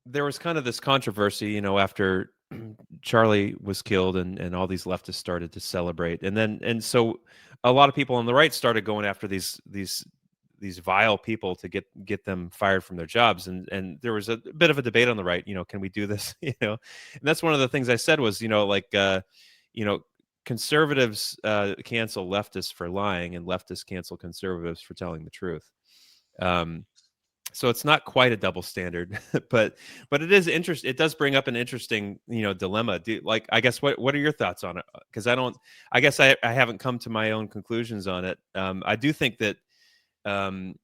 there was kind of this controversy, after Charlie was killed, and all these leftists started to celebrate, and so a lot of people on the right started going after these vile people to get them fired from their jobs, and there was a bit of a debate on the right. Can we do this? And that's one of the things I said was, like, you know, conservatives cancel leftists for lying, and leftists cancel conservatives for telling the truth. Um, so it's not quite a double standard, but it is interesting. It does bring up an interesting, dilemma. Like, I guess, what are your thoughts on it? Because I guess I haven't come to my own conclusions on it. I do think that, um,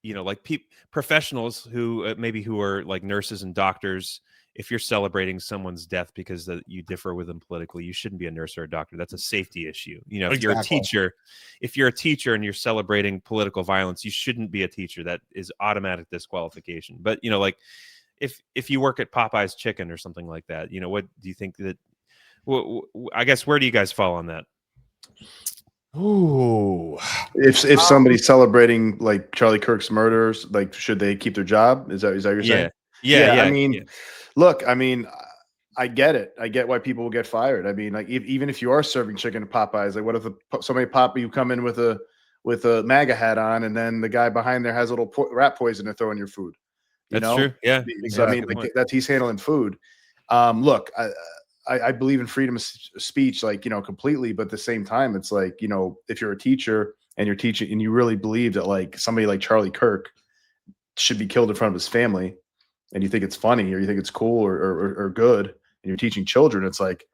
like professionals who maybe who are like nurses and doctors, if you're celebrating someone's death because you differ with them politically, you shouldn't be a nurse or a doctor. That's a safety issue. If you're a Exactly. teacher, and you're celebrating political violence, you shouldn't be a teacher. That is automatic disqualification. But like, if you work at Popeye's Chicken or something like that, what do you think that? Well, I guess, where do you guys fall on that? Ooh. If somebody's celebrating like Charlie Kirk's murders, like, should they keep their job? Is that what you're saying? Yeah. I mean, look, I mean, I get it. I get why people will get fired. I mean, like, even if you are serving chicken at Popeyes, like, what if somebody you come in with a MAGA hat on, and then the guy behind there has a little rat poison to throw in your food? That's true. Yeah. So I mean, like, that he's handling food. Look, I believe in freedom of speech, like, completely. But at the same time, it's like, if you're a teacher and you're teaching and you really believe that, like, somebody like Charlie Kirk should be killed in front of his family, and you think it's funny, or you think it's cool, or good, and you're teaching children, it's like,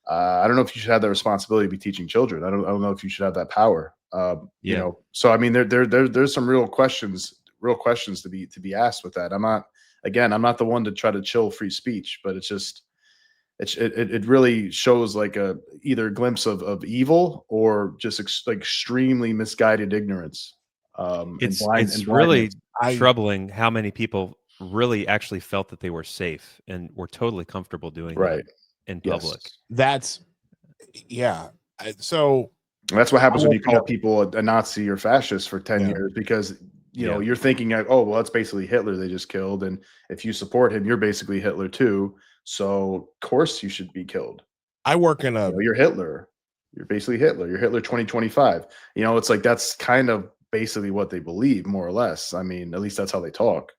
I don't know if you should have that responsibility to be teaching children. I don't know if you should have that power. So I mean, there's some real questions to be asked with that. I'm not the one to try to chill free speech, but it's just, it really shows like either a glimpse of evil, or just extremely misguided ignorance. It's And really I- troubling how many people really actually felt that they were safe and were totally comfortable doing right that in Yes. public. That's so that's what happens when you call people a Nazi or fascist for 10 Yeah. years, because you're thinking, like, oh, well, that's basically Hitler they just killed, and if you support him, you're basically Hitler too. So of course you should be killed. I work in a You're Hitler. You're basically Hitler. You're Hitler 2025. It's like, that's kind of basically what they believe, more or less. I mean, at least that's how they talk.